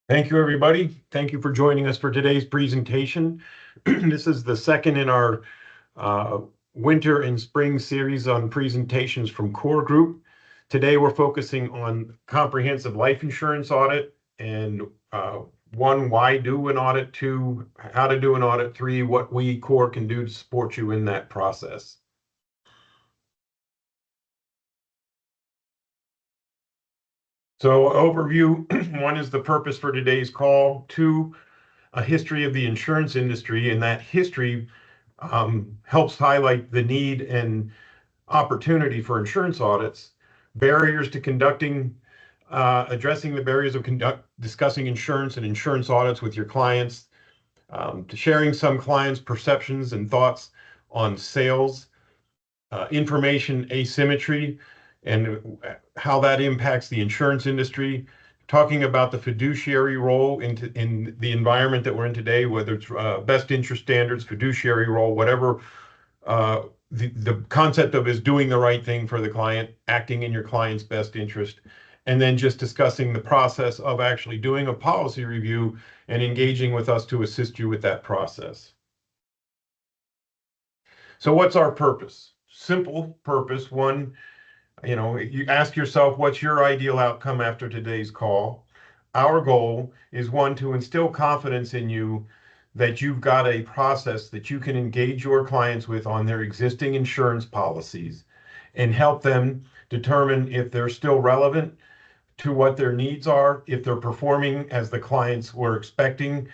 Thank you, everybody. Thank you for joining us for today's presentation. This is the second in our uh, winter and spring series on presentations from C.O.R.E Group. Today, we're focusing on comprehensive life insurance audit and one, why do an audit, two, how to do an audit, three, what we C.O.R.E can do to support you in that process. So overview, one is the purpose for today's call. Two, a history of the insurance industry, and that history helps highlight the need and opportunity for insurance audits, barriers to conducting, addressing the barriers of discussing insurance and insurance audits with your clients, to sharing some clients' perceptions and thoughts on sales, information asymmetry, and how that impacts the insurance industry, talking about the fiduciary role in the environment that we're in today, whether it's best interest standards, fiduciary role, whatever uh, the concept of is doing the right thing for the client, acting in your client's best interest, and then just discussing the process of actually doing a policy review and engaging with us to assist you with that process. So what's our purpose? Simple purpose. One, you ask yourself, what's your ideal outcome after today's call? Our goal is one, to instill confidence in you that you've got a process that you can engage your clients with on their existing insurance policies and help them determine if they're still relevant to what their needs are, if they're performing as the clients were expecting,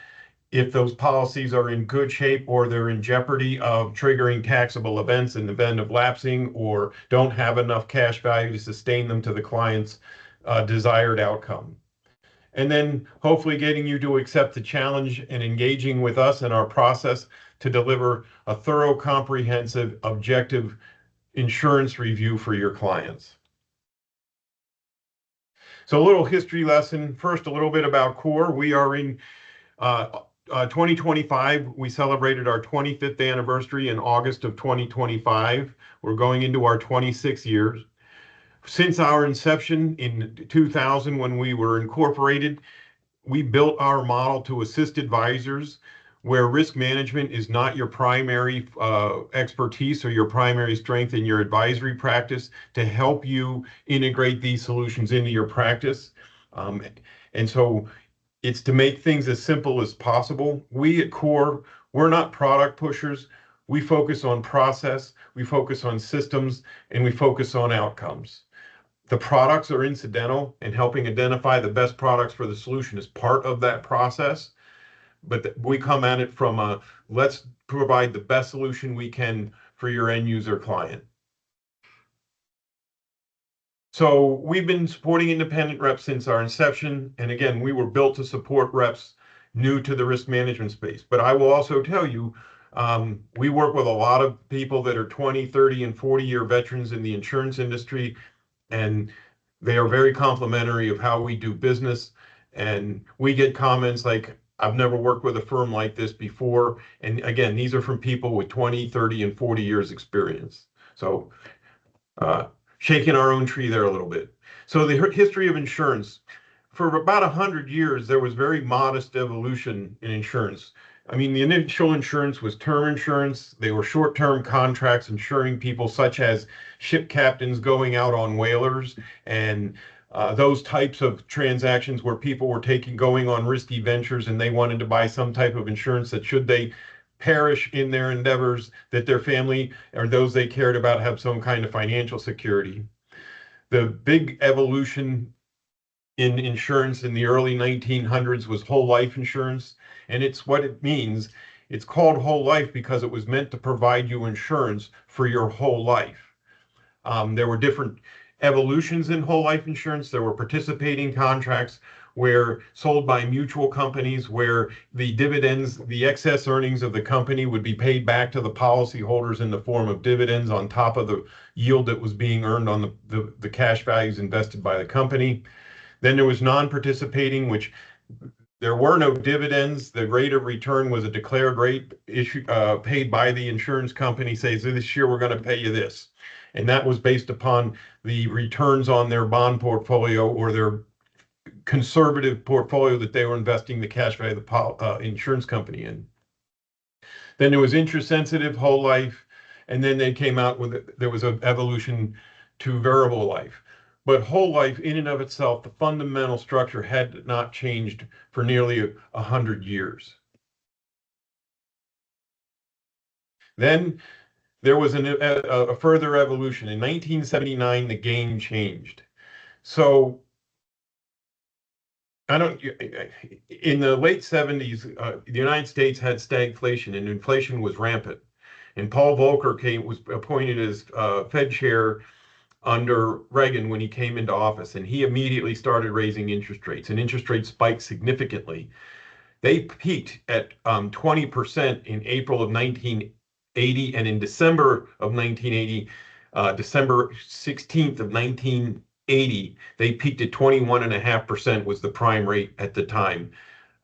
if those policies are in good shape or they're in jeopardy of triggering taxable events in the event of lapsing or don't have enough cash value to sustain them to the client's desired outcome. And then hopefully getting you to accept the challenge and engaging with us in our process to deliver a thorough, comprehensive, objective insurance review for your clients. So a little history lesson. First, a little bit about C.O.R.E. We are in 2025, we celebrated our 25th anniversary in August of 2025. We're going into our 26 years. Since our inception in 2000, when we were incorporated, we built our model to assist advisors where risk management is not your primary expertise or your primary strength in your advisory practice, to help you integrate these solutions into your practice. And so it's to make things as simple as possible. We at C.O.R.E, we're not product pushers. We focus on process, we focus on systems, and we focus on outcomes. The products are incidental, and helping identify the best products for the solution is part of that process. But we come at it from a, let's provide the best solution we can for your end user client. So we've been supporting independent reps since our inception. And again, we were built to support reps new to the risk management space. But I will also tell you, we work with a lot of people that are 20, 30, and 40-year veterans in the insurance industry, and they are very complimentary of how we do business. And we get comments like, I've never worked with a firm like this before. And again, these are from people with 20, 30, and 40 years experience. So shaking our own tree there a little bit. So the history of insurance. For about 100 years, there was very modest evolution in insurance. I mean, the initial insurance was term insurance. They were short-term contracts insuring people such as ship captains going out on whalers and those types of transactions where people were going on risky ventures, and they wanted to buy some type of insurance that should they perish in their endeavors, that their family or those they cared about have some kind of financial security. The big evolution in insurance in the early 1900s was whole life insurance, and it's what it means. It's called whole life because it was meant to provide you insurance for your whole life. There were different evolutions in whole life insurance. There were participating contracts where sold by mutual companies, where the dividends, the excess earnings of the company would be paid back to the policyholders in the form of dividends on top of the yield that was being earned on the cash values invested by the company. Then there was non-participating, which there were no dividends. The rate of return was a declared rate paid by the insurance company, says this year we're going to pay you this. And that was based upon the returns on their bond portfolio or their conservative portfolio that they were investing the cash value of the insurance company in. Then there was interest sensitive whole life, and then they came out with there was an evolution to variable life. But whole life in and of itself, the fundamental structure had not changed for nearly 100 years. Then there was a further evolution. In 1979, the game changed. So in the late 70s, the United States had stagflation and inflation was rampant. And Paul Volcker was appointed as Fed chair under Reagan when he came into office, and he immediately started raising interest rates, and interest rates spiked significantly. They peaked at 20% in April of 1980, and in December of 1980, December 16th of 1980, they peaked at 21.5% was the prime rate at the time.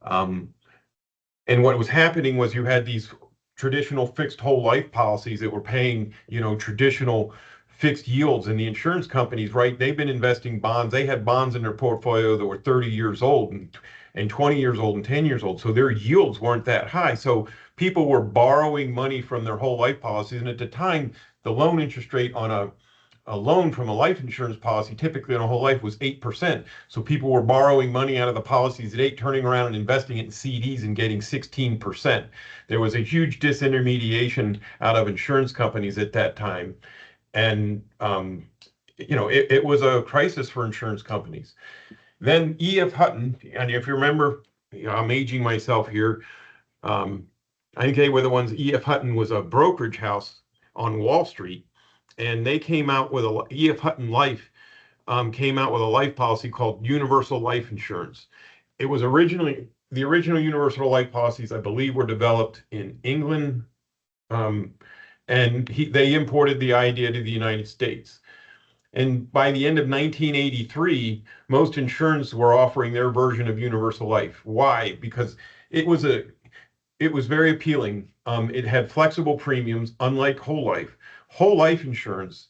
And what was happening was you had these traditional fixed whole life policies that were paying, traditional fixed yields, and the insurance companies, right, they've been investing bonds. They had bonds in their portfolio that were 30 years old and 20 years old and 10 years old. So their yields weren't that high. So people were borrowing money from their whole life policies. And at the time, the loan interest rate on a loan from a life insurance policy, typically on a whole life, was 8%. So people were borrowing money out of the policies at 8, turning around and investing it in CDs and getting 16%. There was a huge disintermediation out of insurance companies at that time. And, it was a crisis for insurance companies. Then E.F. Hutton, and if you remember, I'm aging myself here. I think they were the ones. E.F. Hutton was a brokerage house on Wall Street, and they came out with E.F. Hutton Life came out with a life policy called Universal Life Insurance. It was originally, the original universal life policies, I believe, were developed in England, and they imported the idea to the United States. And by the end of 1983, most insurance were offering their version of universal life. Why? Because it was very appealing. It had flexible premiums, unlike whole life. Whole life insurance,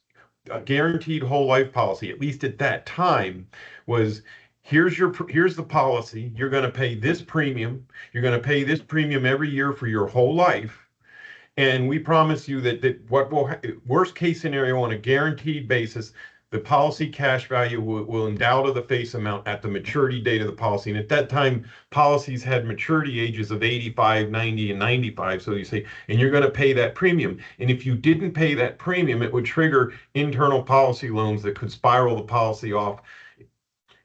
a guaranteed whole life policy, at least at that time, was here's the policy. You're going to pay this premium. You're going to pay this premium every year for your whole life. And we promise you that what will worst case scenario on a guaranteed basis, the policy cash value will endow to the face amount at the maturity date of the policy. And at that time, policies had maturity ages of 85, 90, and 95. So you say, and you're going to pay that premium. And if you didn't pay that premium, it would trigger internal policy loans that could spiral the policy off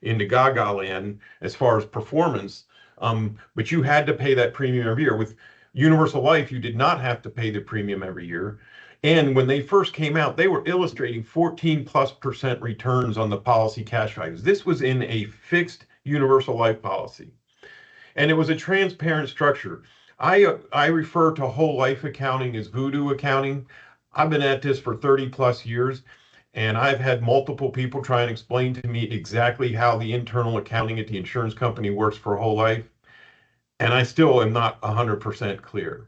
into gaga land as far as performance. But you had to pay that premium every year. With Universal Life, you did not have to pay the premium every year. And when they first came out, they were illustrating 14+% returns on the policy cash values. This was in a fixed universal life policy. And it was a transparent structure. I refer to whole life accounting as voodoo accounting. I've been at this for 30+ years, and I've had multiple people try and explain to me exactly how the internal accounting at the insurance company works for whole life. And I still am not 100% clear.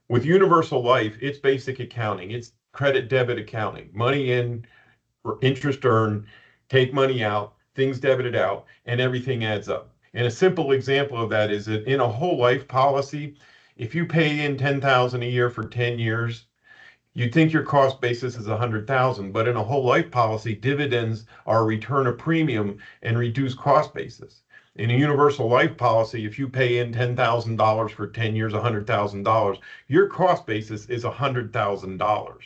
With universal life, it's basic accounting. It's credit debit accounting. Money in, interest earned, take money out, things debited out, and everything adds up. And a simple example of that is that in a whole life policy, if you pay in $10,000 a year for 10 years, you'd think your cost basis is $100,000, but in a whole life policy, dividends are a return of premium and reduced cost basis. In a universal life policy, if you pay in $10,000 for 10 years, $100,000, your cost basis is $100,000,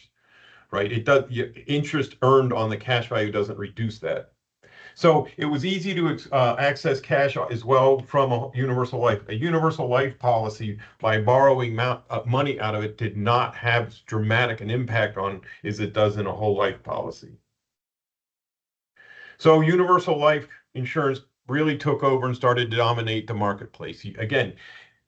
right? It does, interest earned on the cash value doesn't reduce that. So it was easy to access cash as well from a universal life. A universal life policy, by borrowing money out of it, did not have as dramatic an impact on as it does in a whole life policy. So universal life insurance really took over and started to dominate the marketplace. Again,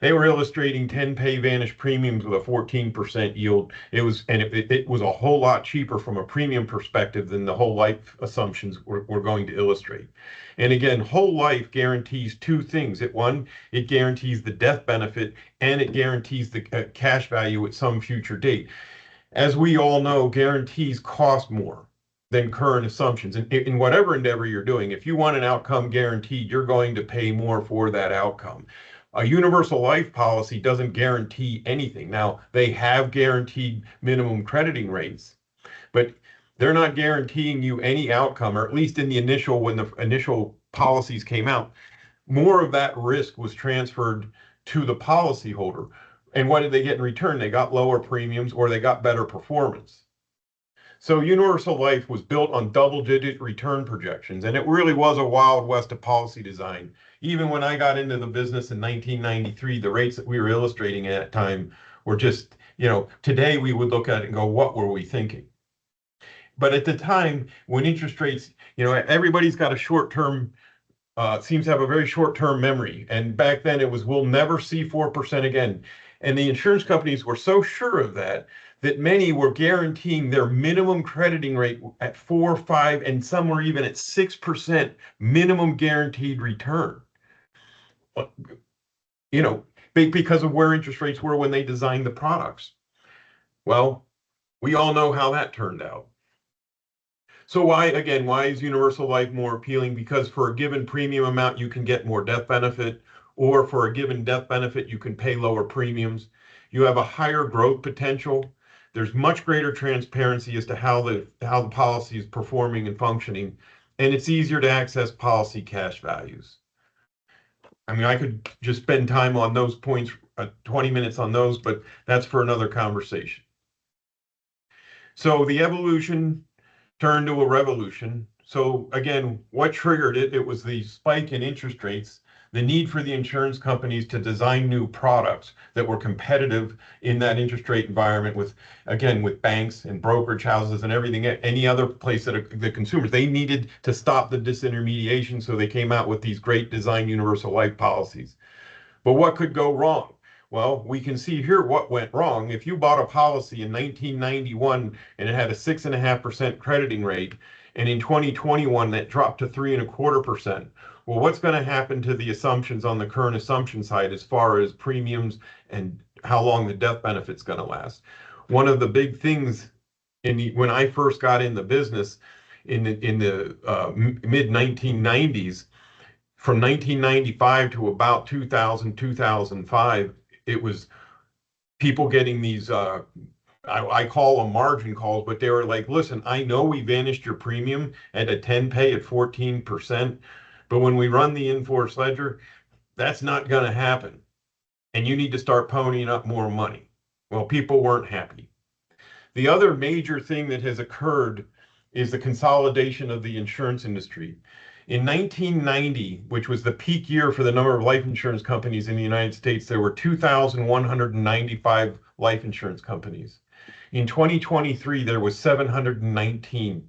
they were illustrating 10-pay Vanish premiums with a 14% yield. It was a whole lot cheaper from a premium perspective than the whole life assumptions were going to illustrate. And again, whole life guarantees two things. It guarantees the death benefit, and it guarantees the cash value at some future date. As we all know, guarantees cost more. than current assumptions. In whatever endeavor you're doing, if you want an outcome guaranteed, you're going to pay more for that outcome. A universal life policy doesn't guarantee anything. Now, they have guaranteed minimum crediting rates, but they're not guaranteeing you any outcome, or at least in the initial, when the initial policies came out, more of that risk was transferred to the policyholder. And what did they get in return? They got lower premiums or they got better performance. So universal life was built on double-digit return projections, and it really was a wild west of policy design. Even when I got into the business in 1993, the rates that we were illustrating at that time were just, today we would look at it and go, what were we thinking? But at the time, when interest rates, everybody's got a short-term, seems to have a very short-term memory. And back then it was, we'll never see 4% again. And the insurance companies were so sure of that many were guaranteeing their minimum crediting rate at 4, 5, and some were even at 6% minimum guaranteed return. Because of where interest rates were when they designed the products. Well, we all know how that turned out. So why is universal life more appealing? Because for a given premium amount, you can get more death benefit, or for a given death benefit, you can pay lower premiums. You have a higher growth potential. There's much greater transparency as to how the policy is performing and functioning, and it's easier to access policy cash values. I mean, I could just spend time on those points, 20 minutes on those, but that's for another conversation. So the evolution turned to a revolution. So again, what triggered it? It was the spike in interest rates, the need for the insurance companies to design new products that were competitive in that interest rate environment with banks and brokerage houses and everything, any other place that the consumers, they needed to stop the disintermediation. So they came out with these great design universal life policies. But what could go wrong? Well, we can see here what went wrong. If you bought a policy in 1991 and it had a 6.5% crediting rate, and in 2021 that dropped to 3.25%, well, what's going to happen to the assumptions on the current assumption side as far as premiums and how long the death benefit's going to last? One of the big things when I first got in the business in the mid 1990s, from 1995 to about 2000, 2005, it was people getting these, I call them margin calls, but they were like, listen, I know we vanished your premium at a 10 pay at 14%, but when we run the in-force ledger, that's not going to happen. And you need to start ponying up more money. Well, people weren't happy. The other major thing that has occurred is the consolidation of the insurance industry. In 1990, which was the peak year for the number of life insurance companies in the United States, there were 2,195 life insurance companies. In 2023, there was 719.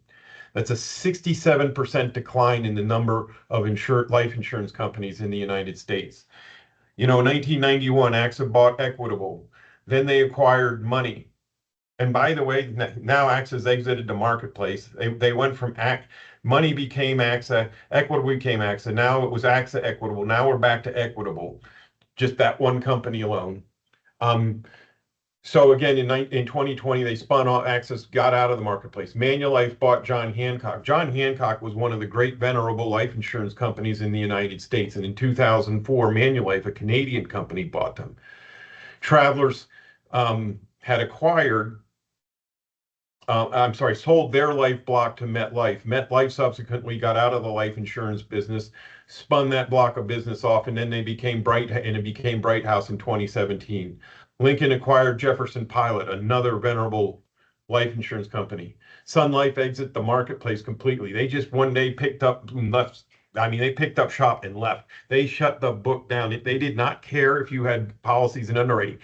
That's a 67% decline in the number of life insurance companies in the United States. In 1991, AXA bought Equitable. Then they acquired Money. And by the way, now AXA's exited the marketplace. They went from Money became AXA, Equitable became AXA. Now it was AXA Equitable. Now we're back to Equitable, just that one company alone. So again, in 2020, they spun off, AXA got out of the marketplace. Manulife bought John Hancock. John Hancock was one of the great venerable life insurance companies in the United States. And in 2004, Manulife, a Canadian company, bought them. Travelers had sold their life block to MetLife. MetLife subsequently got out of the life insurance business, spun that block of business off, and then they became Bright House in 2017. Lincoln acquired Jefferson Pilot, another venerable life insurance company. Sun Life exit the marketplace completely. They just one day picked up and left. I mean, they picked up shop and left. They shut the book down. They did not care if you had policies and underwriting.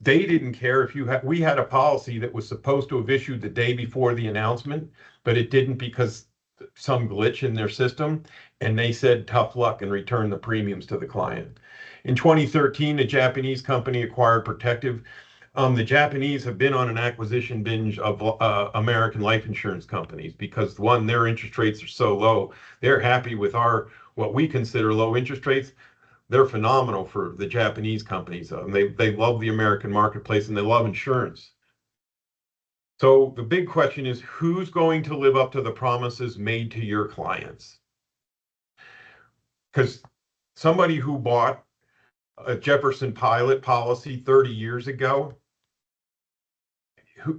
They didn't care if we had a policy that was supposed to have issued the day before the announcement, but it didn't because some glitch in their system. And they said, tough luck, and returned the premiums to the client. In 2013, a Japanese company acquired Protective. The Japanese have been on an acquisition binge of American life insurance companies because, one, their interest rates are so low. They're happy with what we consider low interest rates. They're phenomenal for the Japanese companies. They love the American marketplace and they love insurance. So the big question is, who's going to live up to the promises made to your clients? Because somebody who bought a Jefferson Pilot policy 30 years ago,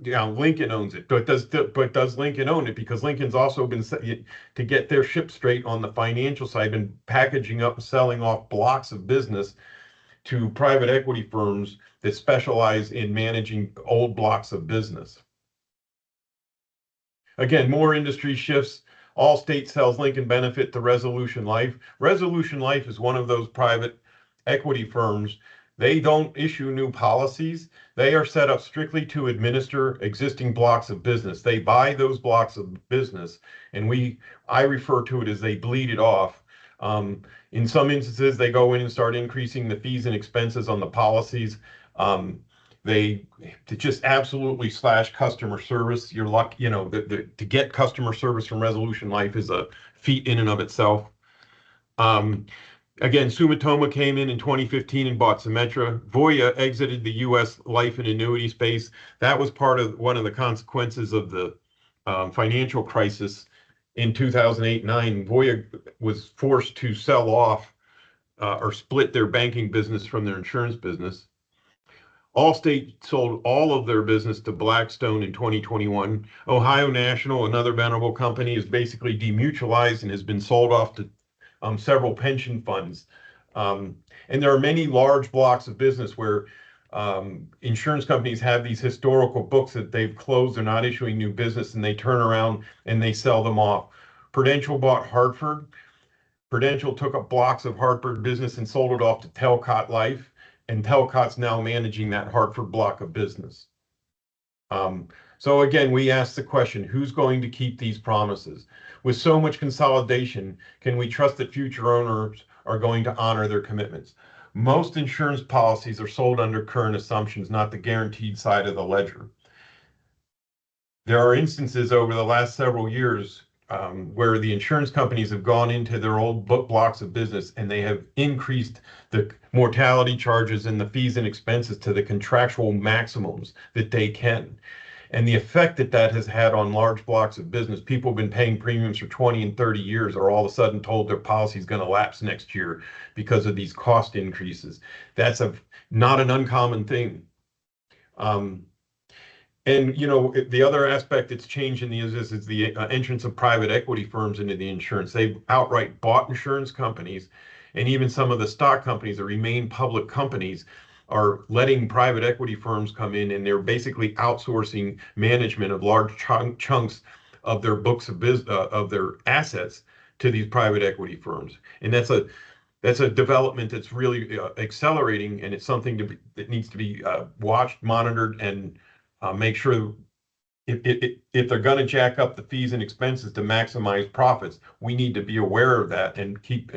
now Lincoln owns it, but does Lincoln own it? Because Lincoln's also been, to get their ship straight on the financial side, been packaging up and selling off blocks of business to private equity firms that specialize in managing old blocks of business. Again, more industry shifts. Allstate sells Lincoln Benefit to Resolution Life. Resolution Life is one of those private equity firms. They don't issue new policies. They are set up strictly to administer existing blocks of business. They buy those blocks of business, and I refer to it as they bleed it off. In some instances, they go in and start increasing the fees and expenses on the policies. They to just absolutely slash customer service. You're lucky, to get customer service from Resolution Life is a feat in and of itself. Again, Sumitomo came in 2015 and bought Symetra. Voya exited the U.S. life and annuity space. That was one of the consequences of the financial crisis in 2008-9. Voya was forced to sell off or split their banking business from their insurance business. Allstate sold all of their business to Blackstone in 2021. Ohio National, another venerable company, is basically demutualized and has been sold off to several pension funds. And there are many large blocks of business where insurance companies have these historical books that they've closed, they're not issuing new business, and they turn around and they sell them off. Prudential bought Hartford. Prudential took up blocks of Hartford business and sold it off to Talcott Life, and Talcott's now managing that Hartford block of business. So again, we ask the question, who's going to keep these promises? With so much consolidation, can we trust that future owners are going to honor their commitments? Most insurance policies are sold under current assumptions, not the guaranteed side of the ledger. There are instances over the last several years where the insurance companies have gone into their old book blocks of business and they have increased the mortality charges and the fees and expenses to the contractual maximums that they can. And the effect that that has had on large blocks of business, people have been paying premiums for 20 and 30 years are all of a sudden told their policy is going to lapse next year because of these cost increases. That's not an uncommon thing. And the other aspect that's changed in the is the entrance of private equity firms into the insurance. They've outright bought insurance companies, and even some of the stock companies that remain public companies are letting private equity firms come in, and they're basically outsourcing management of large chunks of their books of business, of their assets to these private equity firms. And that's a development that's really accelerating, and it's something that needs to be watched, monitored, and make sure if they're going to jack up the fees and expenses to maximize profits, we need to be aware of that and keep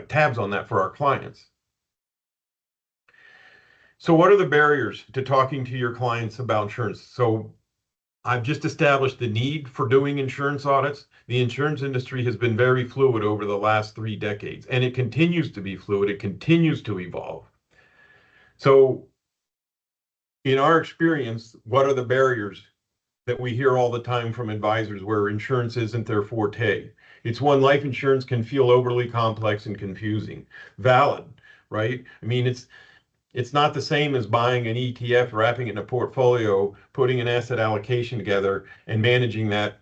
tabs on that for our clients. So what are the barriers to talking to your clients about insurance? So I've just established the need for doing insurance audits. The insurance industry has been very fluid over the last 3 decades, and it continues to be fluid. It continues to evolve. So in our experience, what are the barriers that we hear all the time from advisors where insurance isn't their forte? It's one, life insurance can feel overly complex and confusing. Valid, right? I mean, it's not the same as buying an ETF, wrapping it in a portfolio, putting an asset allocation together, and managing that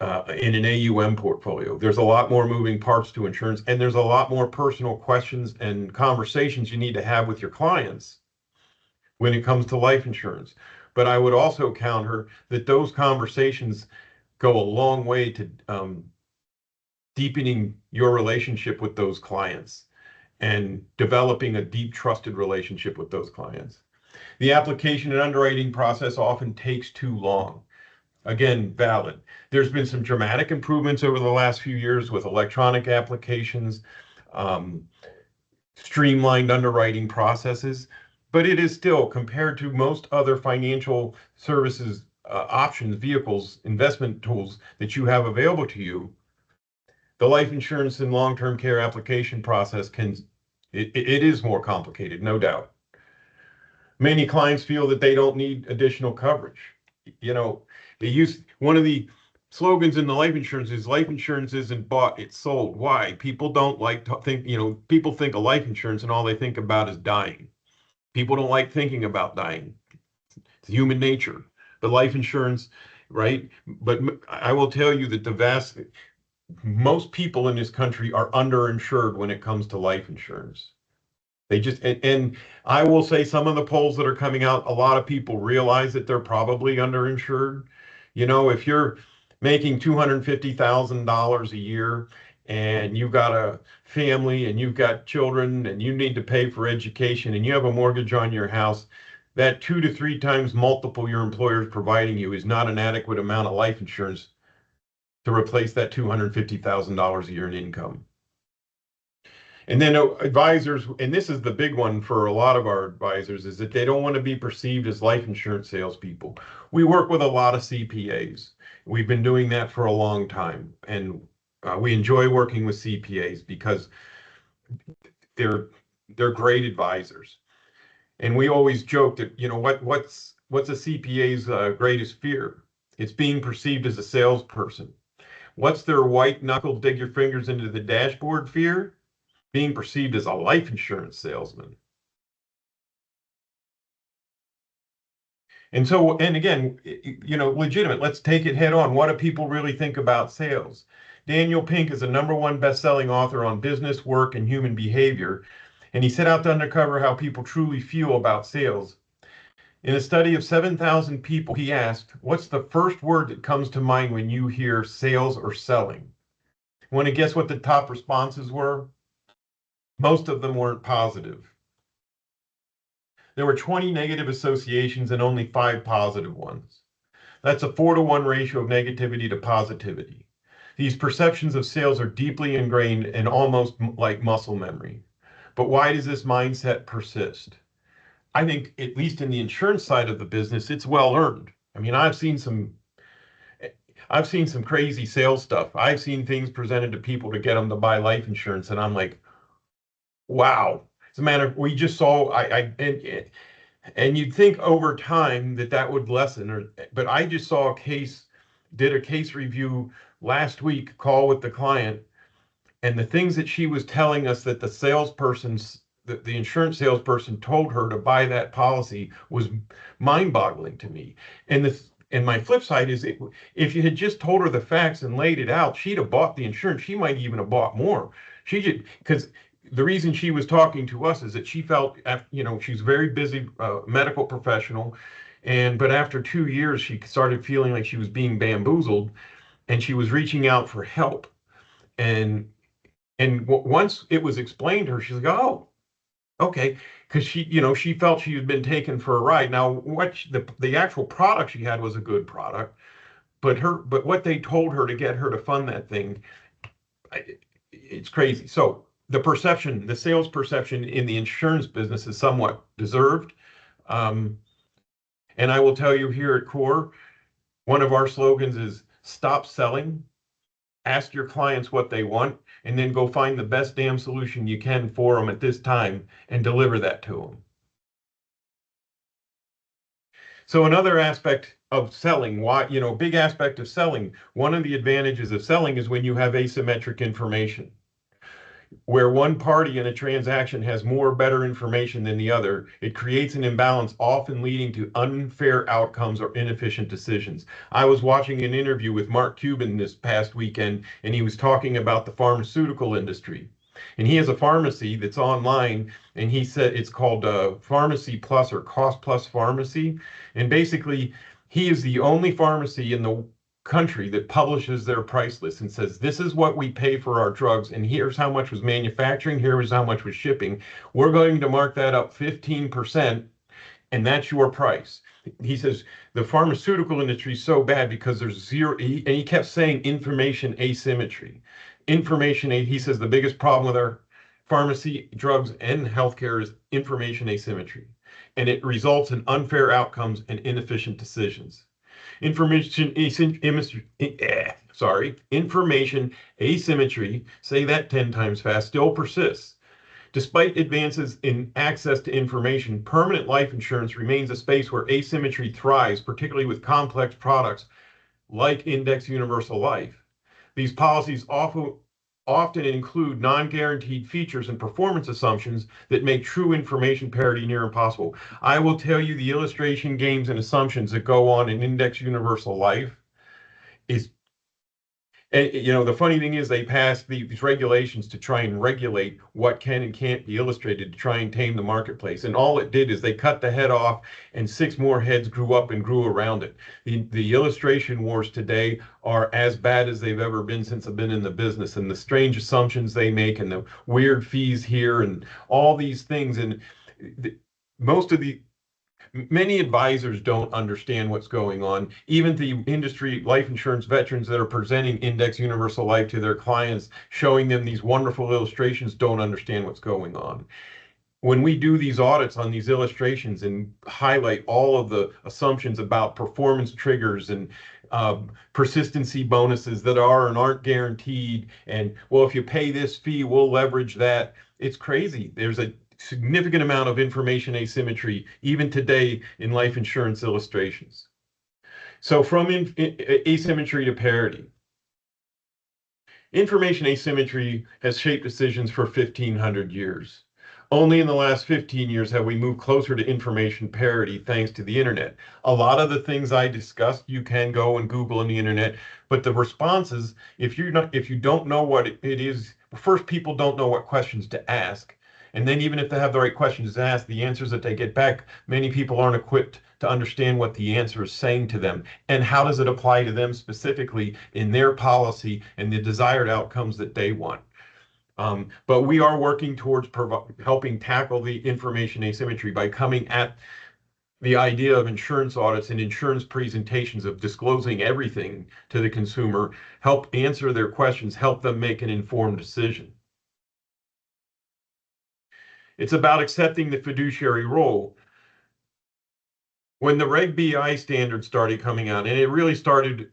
in an AUM portfolio. There's a lot more moving parts to insurance, and there's a lot more personal questions and conversations you need to have with your clients when it comes to life insurance. But I would also counter that those conversations go a long way to deepening your relationship with those clients and developing a deep, trusted relationship with those clients. The application and underwriting process often takes too long. Again, valid. There's been some dramatic improvements over the last few years with electronic applications, streamlined underwriting processes, but it is still, compared to most other financial services options, vehicles, investment tools that you have available to you, the life insurance and long-term care application process it is more complicated, no doubt. Many clients feel that they don't need additional coverage. One of the slogans in the life insurance is life insurance isn't bought, it's sold. Why? People don't like to think, people think of life insurance and all they think about is dying. People don't like thinking about dying. It's human nature. But life insurance, right? But I will tell you that most people in this country are underinsured when it comes to life insurance. They just, and I will say some of the polls that are coming out, a lot of people realize that they're probably underinsured. If you're making $250,000 a year and you've got a family and you've got children and you need to pay for education and you have a mortgage on your house, that 2 to 3 times multiple your employer is providing you is not an adequate amount of life insurance to replace that $250,000 a year in income. And then advisors, and this is the big one for a lot of our advisors, is that they don't want to be perceived as life insurance salespeople. We work with a lot of CPAs. We've been doing that for a long time, and we enjoy working with CPAs because they're great advisors. And we always joke that what's a CPA's greatest fear? It's being perceived as a salesperson. What's their white knuckle dig your fingers into the dashboard fear? Being perceived as a life insurance salesman. And so, and again, legitimate, let's take it head on. What do people really think about sales? Daniel Pink is a #1 best-selling author on business, work, and human behavior, and he set out to uncover how people truly feel about sales. In a study of 7,000 people, he asked, what's the first word that comes to mind when you hear sales or selling? Want to guess what the top responses were? Most of them weren't positive. There were 20 negative associations and only 5 positive ones. That's a 4-to-1 ratio of negativity to positivity. These perceptions of sales are deeply ingrained and almost like muscle memory. But why does this mindset persist? I think, at least in the insurance side of the business, it's well earned. I mean, I've seen some crazy sales stuff. I've seen things presented to people to get them to buy life insurance, and I'm like, wow. As a matter of, we just saw, and you'd think over time that would lessen, but I just saw did a case review last week, call with the client, and the things that she was telling us that the insurance salesperson told her to buy that policy was mind-boggling to me. And my flip side is, if you had just told her the facts and laid it out, she'd have bought the insurance. She might even have bought more. Because the reason she was talking to us is that she felt, she's a very busy medical professional, but after 2 years, she started feeling like she was being bamboozled, and she was reaching out for help. And once it was explained to her, she's like, oh, okay, because she felt she had been taken for a ride. Now, the actual product she had was a good product, but what they told her to get her to fund that thing, it's crazy. So the sales perception in the insurance business is somewhat deserved. And I will tell you, here at C.O.R.E, one of our slogans is stop selling, ask your clients what they want, and then go find the best damn solution you can for them at this time and deliver that to them. So another aspect of selling, big aspect of selling, one of the advantages of selling is when you have asymmetric information, where one party in a transaction has more or better information than the other. It creates an imbalance, often leading to unfair outcomes or inefficient decisions. I was watching an interview with Mark Cuban this past weekend, and he was talking about the pharmaceutical industry. And he has a pharmacy that's online, and he said it's called Pharmacy Plus or Cost Plus Pharmacy. And basically, he is the only pharmacy in the country that publishes their price list and says, this is what we pay for our drugs, and here's how much was manufacturing, here's how much was shipping. We're going to mark that up 15%, and that's your price. He says the pharmaceutical industry is so bad because there's zero, and he kept saying information asymmetry. He says the biggest problem with our pharmacy, drugs, and healthcare is information asymmetry, and it results in unfair outcomes and inefficient decisions. Information asymmetry, say that 10 times fast, still persists. Despite advances in access to information, permanent life insurance remains a space where asymmetry thrives, particularly with complex products like Index Universal Life. These policies often include non-guaranteed features and performance assumptions that make true information parity near impossible. I will tell you the illustration games and assumptions that go on in Index Universal Life is, and the funny thing is they passed these regulations to try and regulate what can and can't be illustrated to try and tame the marketplace. And all it did is they cut the head off and six more heads grew up and grew around it. The illustration wars today are as bad as they've ever been since I've been in the business, and the strange assumptions they make and the weird fees here and all these things. And most of the many advisors don't understand what's going on. Even the industry life insurance veterans that are presenting Index Universal Life to their clients, showing them these wonderful illustrations, don't understand what's going on. When we do these audits on these illustrations and highlight all of the assumptions about performance triggers and persistency bonuses that are and aren't guaranteed, and well, if you pay this fee, we'll leverage that. It's crazy. There's a significant amount of information asymmetry, even today in life insurance illustrations. So from asymmetry to parity. Information asymmetry has shaped decisions for 1,500 years. Only in the last 15 years have we moved closer to information parity thanks to the internet. A lot of the things I discussed, you can go and Google on the internet, but the responses, if you don't know what it is, first, people don't know what questions to ask. And then even if they have the right questions to ask, the answers that they get back, many people aren't equipped to understand what the answer is saying to them and how does it apply to them specifically in their policy and the desired outcomes that they want. But we are working towards helping tackle the information asymmetry by coming at the idea of insurance audits and insurance presentations of disclosing everything to the consumer, help answer their questions, help them make an informed decision. It's about accepting the fiduciary role. When the Reg BI standards started coming out, and it really started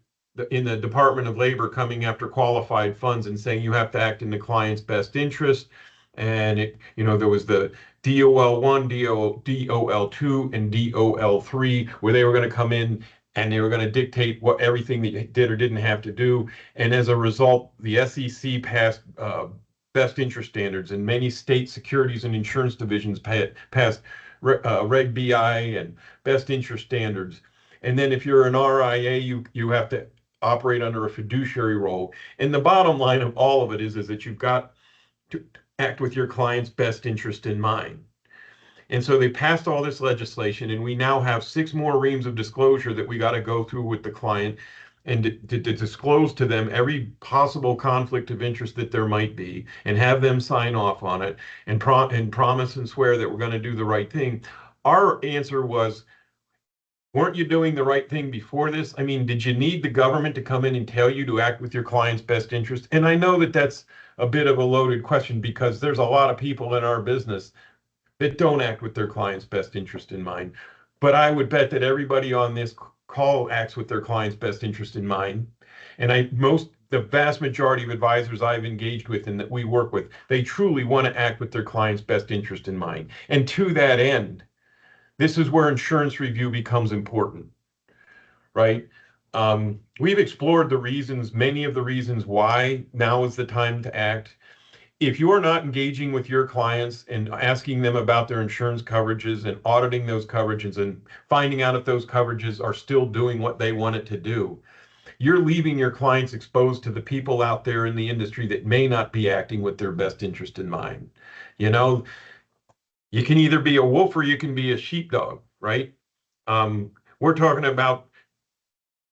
in the Department of Labor coming after qualified funds and saying you have to act in the client's best interest. And there was the DOL1, DOL2, and DOL3, where they were going to come in and they were going to dictate what everything that you did or didn't have to do. And as a result, the SEC passed best interest standards, and many state securities and insurance divisions passed Reg BI and best interest standards. And then if you're an RIA, you have to operate under a fiduciary role. And the bottom line of all of it is that you've got to act with your client's best interest in mind. And so they passed all this legislation, and we now have 6 more reams of disclosure that we got to go through with the client and to disclose to them every possible conflict of interest that there might be and have them sign off on it and promise and swear that we're going to do the right thing. Our answer was, weren't you doing the right thing before this? I mean, did you need the government to come in and tell you to act with your client's best interest? And I know that that's a bit of a loaded question because there's a lot of people in our business that don't act with their client's best interest in mind. But I would bet that everybody on this call acts with their client's best interest in mind. And the vast majority of advisors I've engaged with and that we work with, they truly want to act with their client's best interest in mind. And to that end, this is where insurance review becomes important, right? We've explored many of the reasons why now is the time to act. If you're not engaging with your clients and asking them about their insurance coverages and auditing those coverages and finding out if those coverages are still doing what they want it to do, you're leaving your clients exposed to the people out there in the industry that may not be acting with their best interest in mind. You can either be a wolf or you can be a sheepdog, right? We're talking about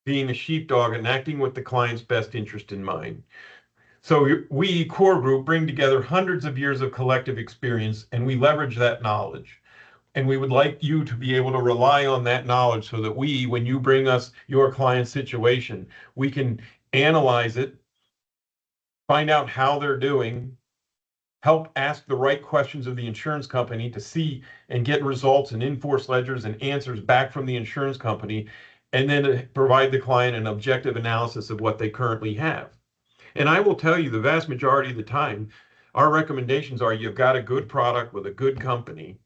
being a sheepdog and acting with the client's best interest in mind. So we, C.O.R.E Group, bring together hundreds of years of collective experience, and we leverage that knowledge. And we would like you to be able to rely on that knowledge so that when you bring us your client situation, we can analyze it, find out how they're doing, help ask the right questions of the insurance company to see and get results and in-force ledgers and answers back from the insurance company, and then provide the client an objective analysis of what they currently have. And I will tell you, the vast majority of the time, our recommendations are you've got a good product with a good company,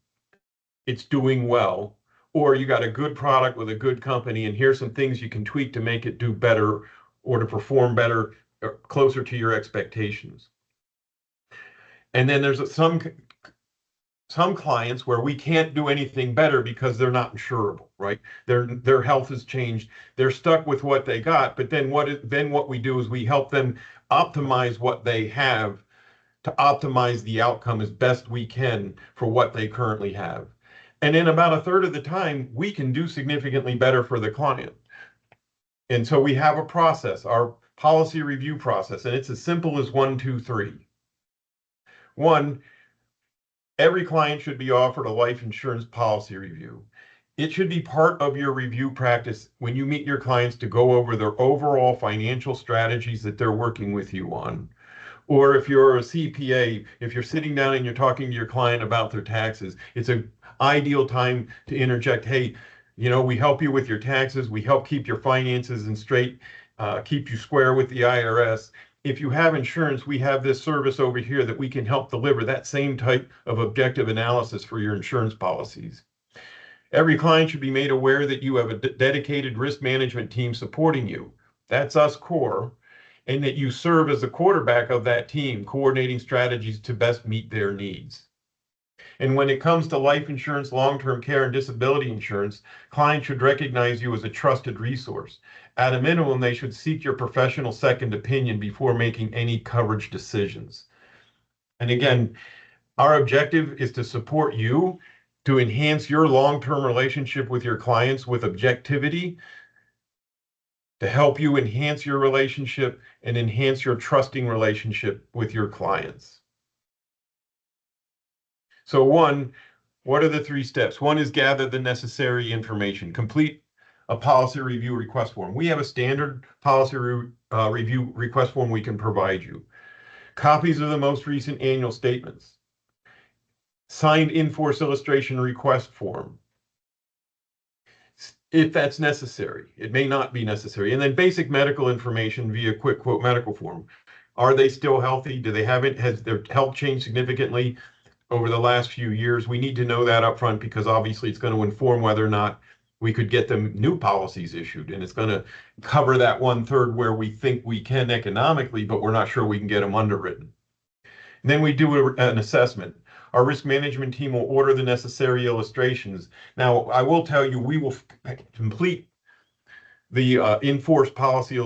it's doing well, or you got a good product with a good company, and here's some things you can tweak to make it do better or to perform better, or closer to your expectations. And then there's some clients where we can't do anything better because they're not insurable, right? Their health has changed. They're stuck with what they got, but then what we do is we help them optimize what they have to optimize the outcome as best we can for what they currently have. And in about a third of the time, we can do significantly better for the client. And so we have a process, our policy review process, and it's as simple as 1, 2, 3. 1, every client should be offered a life insurance policy review. It should be part of your review practice when you meet your clients to go over their overall financial strategies that they're working with you on. Or if you're a CPA, if you're sitting down and you're talking to your client about their taxes, it's an ideal time to interject, hey, we help you with your taxes, we help keep your finances in straight, keep you square with the IRS. If you have insurance, we have this service over here that we can help deliver that same type of objective analysis for your insurance policies. Every client should be made aware that you have a dedicated risk management team supporting you. That's us, C.O.R.E, and that you serve as the quarterback of that team, coordinating strategies to best meet their needs. And when it comes to life insurance, long-term care, and disability insurance, clients should recognize you as a trusted resource. At a minimum, they should seek your professional second opinion before making any coverage decisions. And again, our objective is to support you to enhance your long-term relationship with your clients with objectivity, to help you enhance your relationship and enhance your trusting relationship with your clients. So 1, what are the 3 steps? 1 is gather the necessary information. Complete a policy review request form. We have a standard policy review request form we can provide you. Copies of the most recent annual statements. Signed in-force illustration request form, if that's necessary. It may not be necessary. And then basic medical information via quick quote medical form. Are they still healthy? Has their health changed significantly over the last few years? We need to know that up front because obviously it's going to inform whether or not we could get them new policies issued. And it's going to cover that 1/3 where we think we can economically, but we're not sure we can get them underwritten. And then we do an assessment. Our risk management team will order the necessary illustrations. Now, I will tell you, we will complete the in-force policy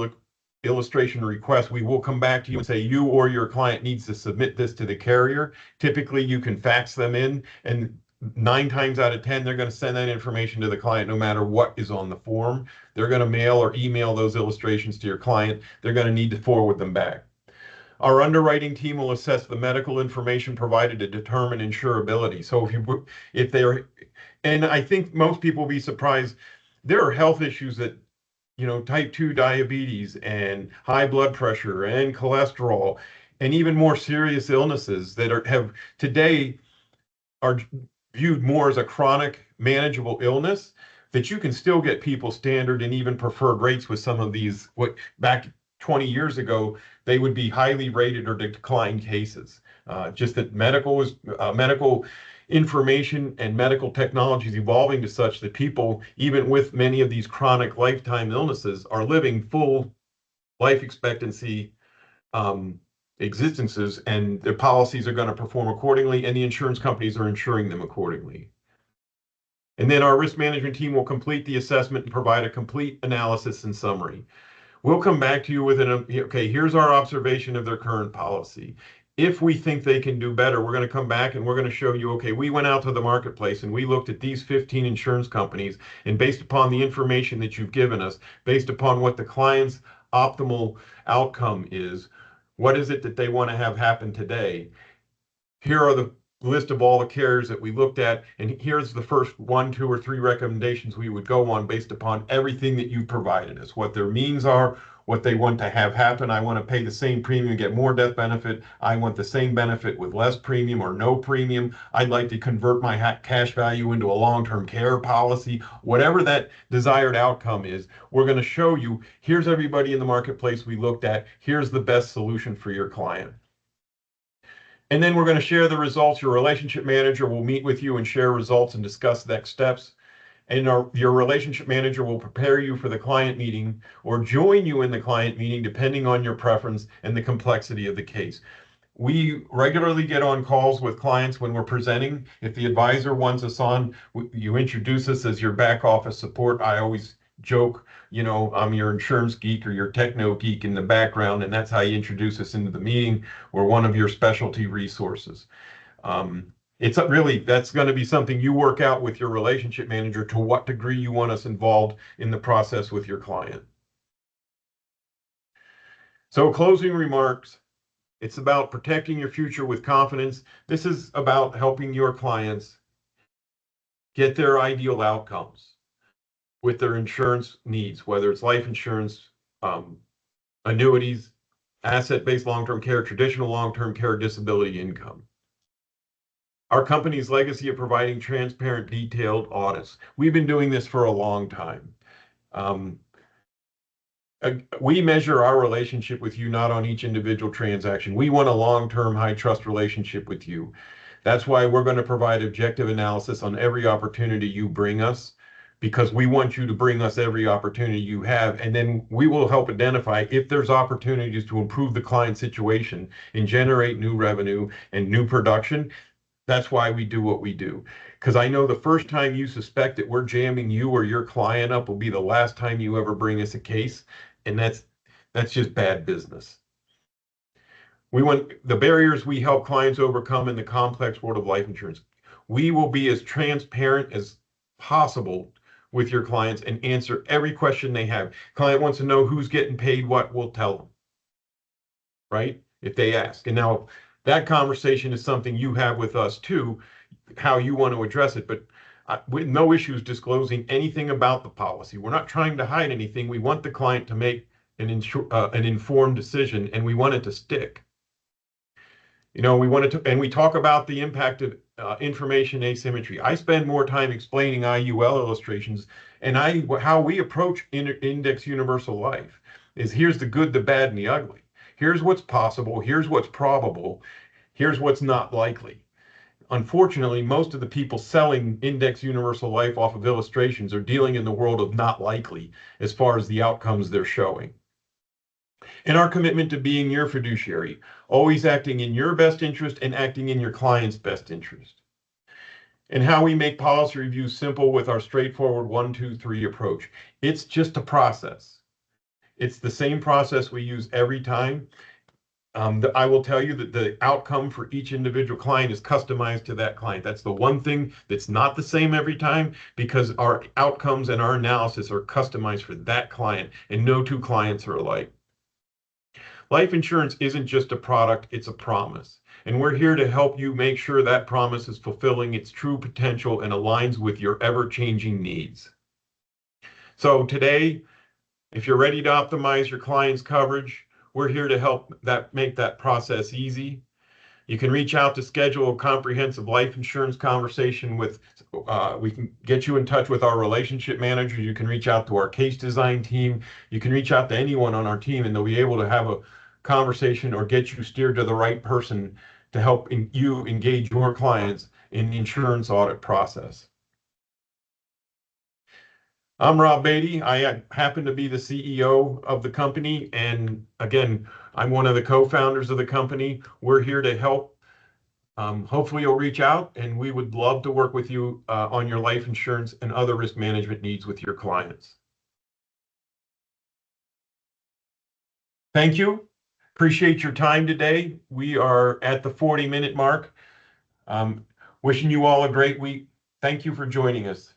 illustration request. We will come back to you and say you or your client needs to submit this to the carrier. Typically, you can fax them in, and 9 times out of 10, they're going to send that information to the client no matter what is on the form. They're going to mail or email those illustrations to your client. They're going to need to forward them back. Our underwriting team will assess the medical information provided to determine insurability. So if they're, and I think most people will be surprised, there are health issues that, type 2 diabetes and high blood pressure and cholesterol and even more serious illnesses that have today are viewed more as a chronic manageable illness, that you can still get people standard and even preferred rates with some of these, what back 20 years ago, they would be highly rated or declined cases. Just that medical information and medical technology is evolving to such that people, even with many of these chronic lifetime illnesses, are living full life expectancy existences, and their policies are going to perform accordingly, and the insurance companies are insuring them accordingly. And then our risk management team will complete the assessment and provide a complete analysis and summary. We'll come back to you with okay, here's our observation of their current policy. If we think they can do better, we're going to come back and we're going to show you, okay, we went out to the marketplace and we looked at these 15 insurance companies, and based upon the information that you've given us, based upon what the client's optimal outcome is, what is it that they want to have happen today? Here are the list of all the carriers that we looked at, and here's the first 1, 2, or 3 recommendations we would go on based upon everything that you provided us, what their means are, what they want to have happen. I want to pay the same premium, get more death benefit. I want the same benefit with less premium or no premium. I'd like to convert my cash value into a long-term care policy. Whatever that desired outcome is, we're going to show you, here's everybody in the marketplace we looked at. Here's the best solution for your client. And then we're going to share the results. Your relationship manager will meet with you and share results and discuss next steps. and your relationship manager will prepare you for the client meeting or join you in the client meeting, depending on your preference and the complexity of the case. We regularly get on calls with clients when we're presenting. If the advisor wants us on, you introduce us as your back office support. I always joke, I'm your insurance geek or your techno geek in the background, and that's how you introduce us into the meeting. We're one of your specialty resources. It's really, that's going to be something you work out with your relationship manager, to what degree you want us involved in the process with your client. So closing remarks, it's about protecting your future with confidence. This is about helping your clients get their ideal outcomes with their insurance needs, whether it's life insurance, annuities, asset-based long-term care, traditional long-term care, disability income. Our company's legacy of providing transparent, detailed audits. We've been doing this for a long time. We measure our relationship with you not on each individual transaction. We want a long-term, high-trust relationship with you. That's why we're going to provide objective analysis on every opportunity you bring us, because we want you to bring us every opportunity you have, and then we will help identify if there's opportunities to improve the client situation and generate new revenue and new production. That's why we do what we do. Because I know the first time you suspect that we're jamming you or your client up will be the last time you ever bring us a case. And that's just bad business. We want the barriers we help clients overcome in the complex world of life insurance. We will be as transparent as possible with your clients and answer every question they have. Client wants to know who's getting paid what, we'll tell them, right? If they ask. And now that conversation is something you have with us too, how you want to address it, but with no issues disclosing anything about the policy. We're not trying to hide anything. We want the client to make an informed decision, and we want it to stick. We want it to, and we talk about the impact of information asymmetry. I spend more time explaining IUL illustrations, and how we approach index universal life is, here's the good, the bad, and the ugly. Here's what's possible. Here's what's probable. Here's what's not likely. Unfortunately, most of the people selling index universal life off of illustrations are dealing in the world of not likely as far as the outcomes they're showing. And our commitment to being your fiduciary, always acting in your best interest and acting in your client's best interest. And how we make policy reviews simple with our straightforward 1, 2, 3 approach. It's just a process. It's the same process we use every time. I will tell you that the outcome for each individual client is customized to that client. That's the one thing that's not the same every time, because our outcomes and our analysis are customized for that client, and no two clients are alike. Life insurance isn't just a product, it's a promise. And we're here to help you make sure that promise is fulfilling its true potential and aligns with your ever-changing needs. So today, if you're ready to optimize your client's coverage, we're here to help make that process easy. You can reach out to schedule a comprehensive life insurance conversation with, we can get you in touch with our relationship manager. You can reach out to our case design team. You can reach out to anyone on our team, and they'll be able to have a conversation or get you steered to the right person to help you engage your clients in the insurance audit process. I'm Rob Beatty. I happen to be the CEO of the company. And again, I'm one of the co-founders of the company. We're here to help. Hopefully you'll reach out, and we would love to work with you on your life insurance and other risk management needs with your clients. Thank you. Appreciate your time today. We are at the 40-minute mark. Wishing you all a great week. Thank you for joining us.